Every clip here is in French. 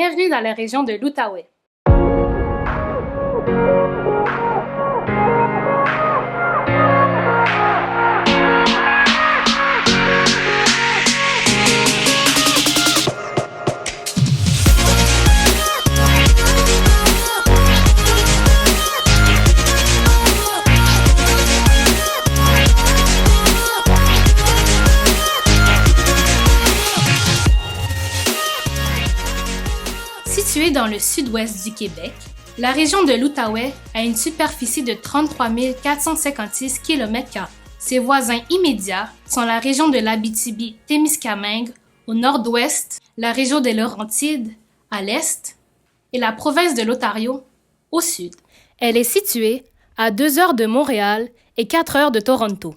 Bienvenue dans la région de l'Outaouais. Située dans le sud-ouest du Québec, la région de l'Outaouais a une superficie de 33 456 km². Ses voisins immédiats sont la région de l'Abitibi-Témiscamingue au nord-ouest, la région des Laurentides à l'est et la province de l'Ontario au sud. Elle est située à 2 heures de Montréal et 4 heures de Toronto.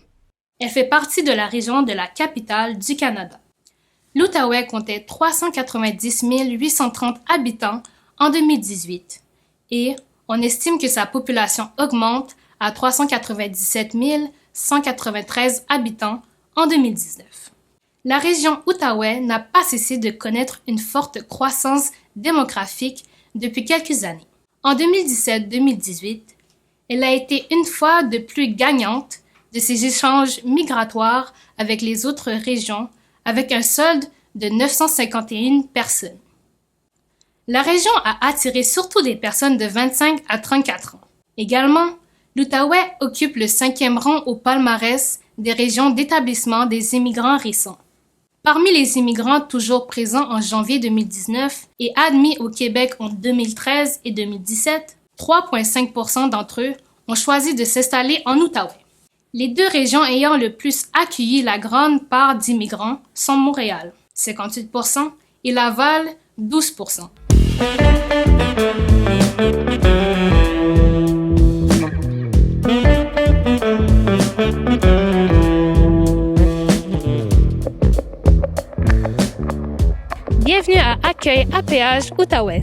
Elle fait partie de la région de la capitale du Canada. L'Outaouais comptait 390 830 habitants en 2018 et on estime que sa population augmente à 397 193 habitants en 2019. La région Outaouais n'a pas cessé de connaître une forte croissance démographique depuis quelques années. En 2017-2018, elle a été une fois de plus gagnante de ces échanges migratoires avec les autres régions avec un solde de 951 personnes. La région a attiré surtout des personnes de 25 à 34 ans. Également, l'Outaouais occupe le 5e rang au palmarès des régions d'établissement des immigrants récents. Parmi les immigrants toujours présents en janvier 2019 et admis au Québec en 2013 et 2017, 3,5% d'entre eux ont choisi de s'installer en Outaouais. Les deux régions ayant le plus accueilli la grande part d'immigrants sont Montréal, 58%, et Laval, 12%. Bienvenue à Accueil à péage Outaouais.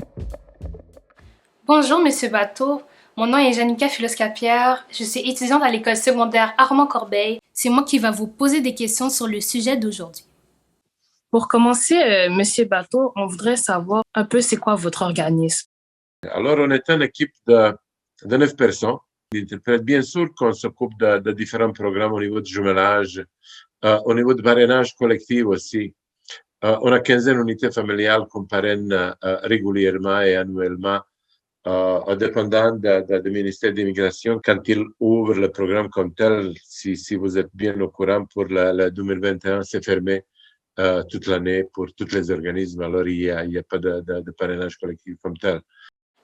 Bonjour, Monsieur Bateau. Mon nom est Janica Philoscapierre, je suis étudiante à l'école secondaire Armand-Corbeil. C'est moi qui va vous poser des questions sur le sujet d'aujourd'hui. Pour commencer, Monsieur Bateau, on voudrait savoir un peu c'est quoi votre organisme. Alors, on est une équipe de 9 personnes. Bien sûr qu'on s'occupe de différents programmes au niveau de jumelage, au niveau de parrainage collectif aussi. On a 15 unités familiales qu'on parraine régulièrement et annuellement. Dépendant du ministère de l'Immigration, quand il ouvre le programme comme tel, si vous êtes bien au courant, pour le 2021, c'est fermé toute l'année pour tous les organismes. Alors, il n'y a pas de parrainage collectif comme tel.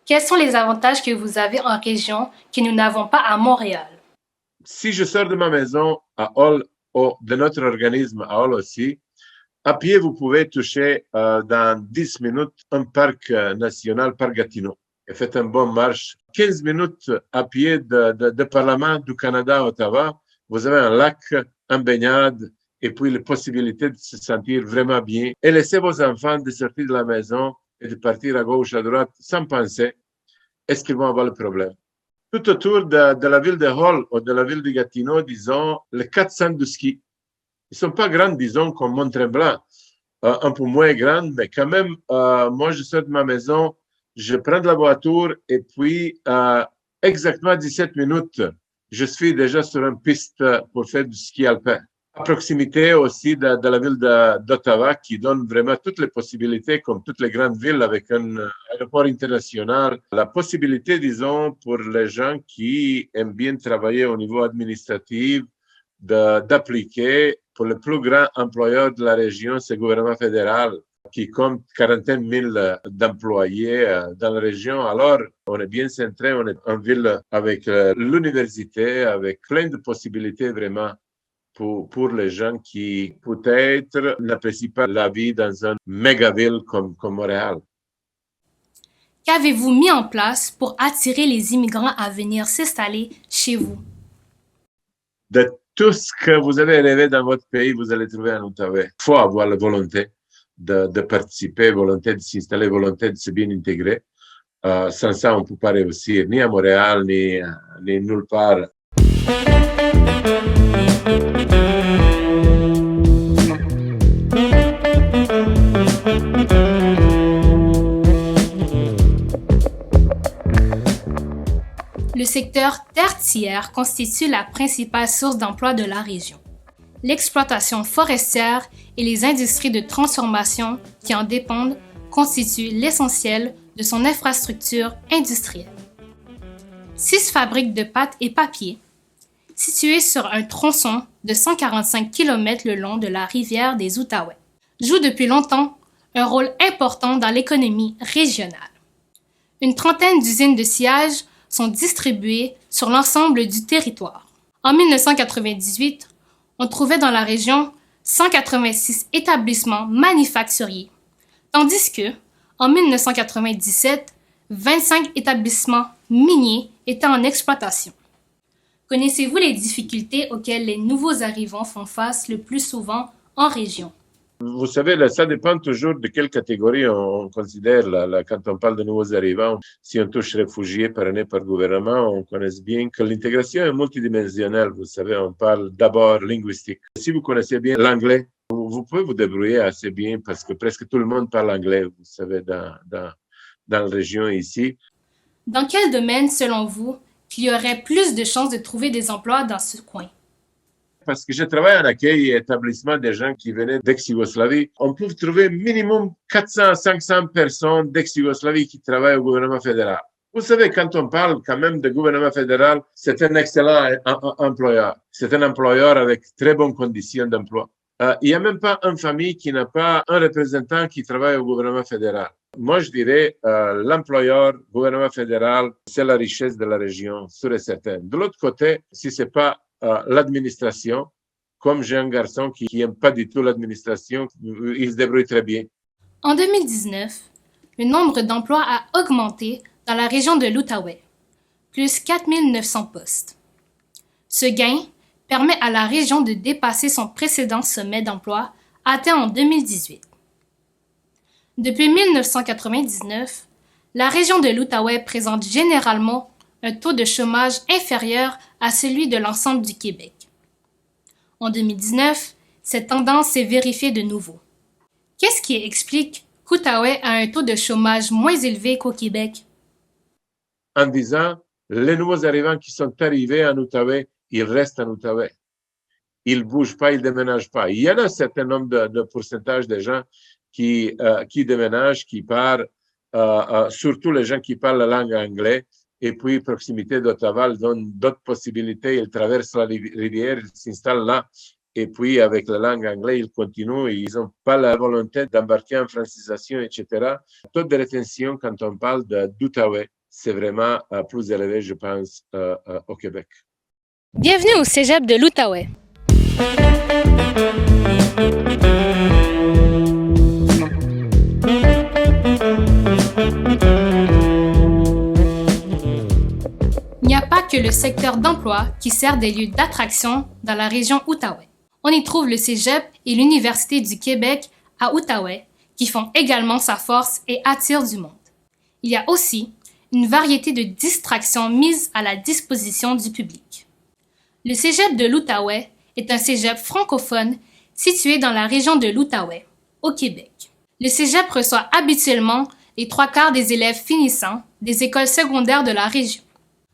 Quels sont les avantages que vous avez en région que nous n'avons pas à Montréal? Si je sors de ma maison à Hall, de notre organisme à Hall aussi, à pied, vous pouvez toucher dans 10 minutes un parc national, Parc Gatineau. Et faites une bonne marche. 15 minutes à pied de Parlement du Canada à Ottawa. Vous avez un lac, une baignade et puis la possibilité de se sentir vraiment bien. Et laissez vos enfants de sortir de la maison et de partir à gauche, à droite sans penser est-ce qu'ils vont avoir le problème. Tout autour de la ville de Hall ou de la ville de Gatineau, disons, les 4 centres de ski. Ils ne sont pas grands, disons, comme Mont-Tremblant. Un peu moins grands, mais quand même, moi, je sors de ma maison, je prends de la voiture et puis, exactement 17 minutes, je suis déjà sur une piste pour faire du ski alpin. À proximité aussi de la ville d'Ottawa qui donne vraiment toutes les possibilités, comme toutes les grandes villes avec un aéroport international. La possibilité, disons, pour les gens qui aiment bien travailler au niveau administratif, d'appliquer pour le plus grand employeur de la région, c'est le gouvernement fédéral, qui compte 40 000 d'employés dans la région. Alors, on est bien centré, on est en ville avec l'université, avec plein de possibilités vraiment pour les gens qui peut-être n'apprécient pas la vie dans une méga ville comme Montréal. Qu'avez-vous mis en place pour attirer les immigrants à venir s'installer chez vous? De tout ce que vous avez rêvé dans votre pays, vous allez trouver en Outaouais. Il faut avoir la volonté de participer, volonté de s'installer, volonté de se bien intégrer. Sans ça, on ne peut pas réussir, ni à Montréal, ni nulle part. secteur tertiaire constitue la principale source d'emploi de la région. L'exploitation forestière et les industries de transformation qui en dépendent constituent l'essentiel de son infrastructure industrielle. 6 fabriques de pâtes et papier, situées sur un tronçon de 145 km le long de la rivière des Outaouais, jouent depuis longtemps un rôle important dans l'économie régionale. Une trentaine d'usines de sciage sont distribuées sur l'ensemble du territoire. En 1998, on trouvait dans la région 186 établissements manufacturiers, tandis que, en 1997, 25 établissements miniers étaient en exploitation. Connaissez-vous les difficultés auxquelles les nouveaux arrivants font face le plus souvent en région? Vous savez, là, ça dépend toujours de quelle catégorie on considère. Là, quand on parle de nouveaux arrivants, si on touche réfugiés parrainés par gouvernement, on connaît bien que l'intégration est multidimensionnelle. Vous savez, on parle d'abord linguistique. Si vous connaissez bien l'anglais, vous pouvez vous débrouiller assez bien parce que presque tout le monde parle anglais, vous savez, dans la région ici. Dans quel domaine, selon vous, qu'il y aurait plus de chances de trouver des emplois dans ce coin? Parce que je travaille en accueil et établissement des gens qui venaient d'ex-Yougoslavie. On peut trouver minimum 400-500 personnes d'ex-Yougoslavie qui travaillent au gouvernement fédéral. Vous savez, quand on parle quand même de gouvernement fédéral, c'est un excellent employeur. C'est un employeur avec très bonnes conditions d'emploi. Il n'y a même pas une famille qui n'a pas un représentant qui travaille au gouvernement fédéral. Moi, je dirais, l'employeur, gouvernement fédéral, c'est la richesse de la région, sûr et certain. De l'autre côté, si c'est pas l'administration, comme j'ai un garçon qui n'aime pas du tout l'administration, il se débrouille très bien. En 2019, le nombre d'emplois a augmenté dans la région de l'Outaouais, plus 4 900 postes. Ce gain permet à la région de dépasser son précédent sommet d'emploi atteint en 2018. Depuis 1999, la région de l'Outaouais présente généralement un taux de chômage inférieur à celui de l'ensemble du Québec. En 2019, cette tendance s'est vérifiée de nouveau. Qu'est-ce qui explique qu'Outaouais a un taux de chômage moins élevé qu'au Québec? En disant, les nouveaux arrivants qui sont arrivés en Outaouais, ils restent en Outaouais. Ils ne bougent pas, ils ne déménagent pas. Il y en a un certain nombre de pourcentage de gens qui déménagent, qui partent, surtout les gens qui parlent la langue anglaise. Et puis, proximité d'Ottawa donne d'autres possibilités. Ils traversent la rivière, ils s'installent là. Et puis, avec la langue anglaise, ils continuent. Ils n'ont pas la volonté d'embarquer en francisation, etc. Le taux de rétention, quand on parle d'Outaouais, c'est vraiment plus élevé, je pense, au Québec. Bienvenue au Cégep de l'Outaouais. Il n'y a pas que le secteur d'emploi qui sert des lieux d'attraction dans la région Outaouais. On y trouve le Cégep et l'Université du Québec à Outaouais, qui font également sa force et attirent du monde. Il y a aussi une variété de distractions mises à la disposition du public. Le Cégep de l'Outaouais est un cégep francophone situé dans la région de l'Outaouais, au Québec. Le cégep reçoit habituellement les 3/4 des élèves finissants des écoles secondaires de la région.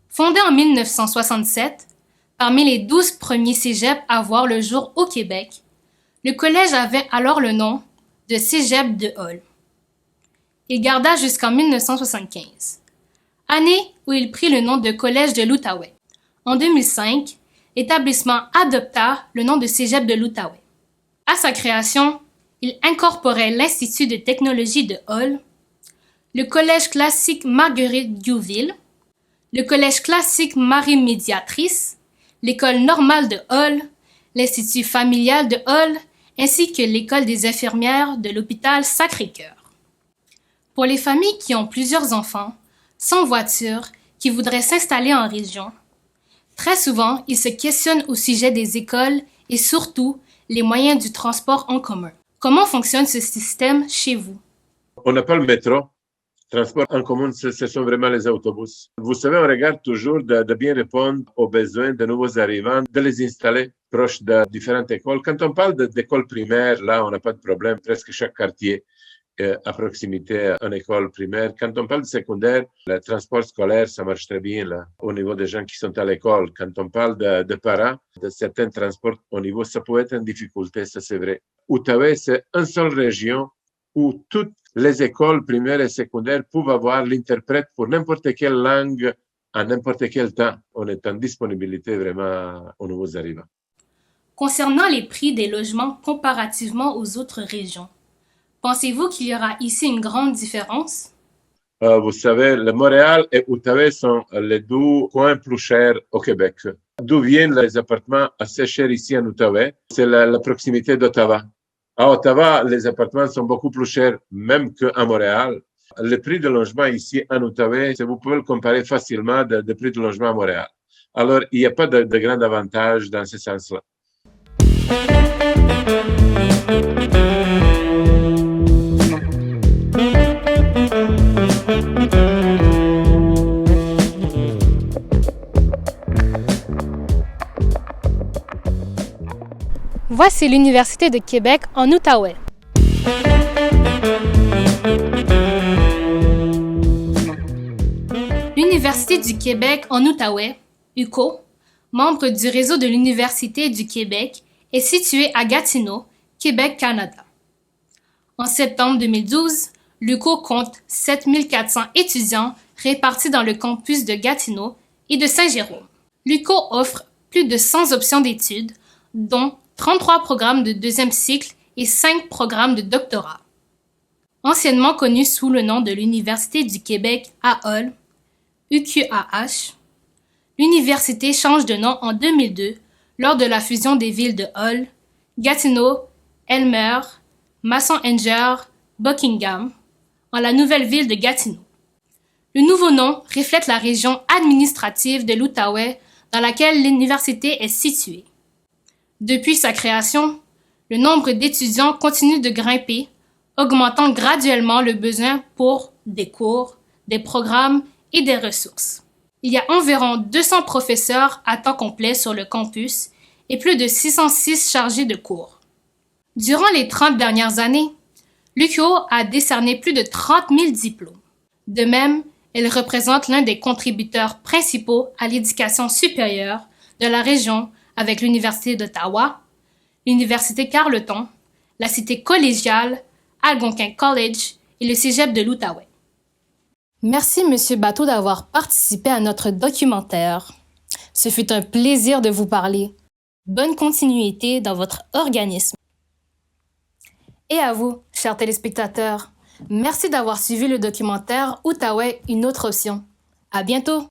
Fondé en 1967, parmi les 12 premiers cégeps à voir le jour au Québec, le collège avait alors le nom de Cégep de Hull. Il garda jusqu'en 1975, année où il prit le nom de Collège de l'Outaouais. En 2005, l'établissement adopta le nom de Cégep de l'Outaouais. À sa création, il incorporait l'Institut de technologie de Hull, le Collège classique Marguerite Diouville, le Collège classique Marie Médiatrice, l'École normale de Hull, l'Institut familial de Hull, ainsi que l'École des infirmières de l'hôpital Sacré-Cœur. Pour les familles qui ont plusieurs enfants, sans voiture, qui voudraient s'installer en région, très souvent, ils se questionnent au sujet des écoles et surtout les moyens du transport en commun. Comment fonctionne ce système chez vous? On n'a pas le métro. Transport en commun, ce sont vraiment les autobus. Vous savez, on regarde toujours de bien répondre aux besoins de nouveaux arrivants, de les installer proches de différentes écoles. Quand on parle d'écoles primaires, là, on n'a pas de problème, presque chaque quartier. à proximité une école primaire. Quand on parle de secondaire, le transport scolaire, ça marche très bien là, au niveau des gens qui sont à l'école. Quand on parle de parents, de certains transports au niveau, ça peut être une difficulté, ça c'est vrai. Outaouais, c'est une seule région où toutes les écoles primaires et secondaires peuvent avoir l'interprète pour n'importe quelle langue à n'importe quel temps. On est en disponibilité vraiment aux nouveaux arrivants. Concernant les prix des logements comparativement aux autres régions, pensez-vous qu'il y aura ici une grande différence? Vous savez, le Montréal et Outaouais sont les deux coins plus chers au Québec. D'où viennent les appartements assez chers ici en Outaouais? C'est la proximité d'Ottawa. À Ottawa, les appartements sont beaucoup plus chers même qu'à Montréal. Le prix de logement ici en Outaouais, vous pouvez le comparer facilement de prix de logement à Montréal. Alors, il n'y a pas de grand avantage dans ce sens-là. Voici l'Université de Québec en Outaouais. L'Université du Québec en Outaouais, UQO, membre du réseau de l'Université du Québec, est située à Gatineau, Québec, Canada. En septembre 2012, l'UQO compte 7400 étudiants répartis dans le campus de Gatineau et de Saint-Jérôme. L'UQO offre plus de 100 options d'études, dont 33 programmes de deuxième cycle et 5 programmes de doctorat. Anciennement connue sous le nom de l'Université du Québec à Hull, UQAH, l'université change de nom en 2002 lors de la fusion des villes de Hull, Gatineau, Aylmer, Masson-Enger, Buckingham, en la nouvelle ville de Gatineau. Le nouveau nom reflète la région administrative de l'Outaouais dans laquelle l'université est située. Depuis sa création, le nombre d'étudiants continue de grimper, augmentant graduellement le besoin pour des cours, des programmes et des ressources. Il y a environ 200 professeurs à temps complet sur le campus et plus de 606 chargés de cours. Durant les 30 dernières années, l'UQO a décerné plus de 30 000 diplômes. De même, elle représente l'un des contributeurs principaux à l'éducation supérieure de la région avec l'Université d'Ottawa, l'Université Carleton, la Cité collégiale, Algonquin College et le Cégep de l'Outaouais. Merci, M. Bateau, d'avoir participé à notre documentaire. Ce fut un plaisir de vous parler. Bonne continuité dans votre organisme. Et à vous, chers téléspectateurs, merci d'avoir suivi le documentaire Outaouais, une autre option. À bientôt!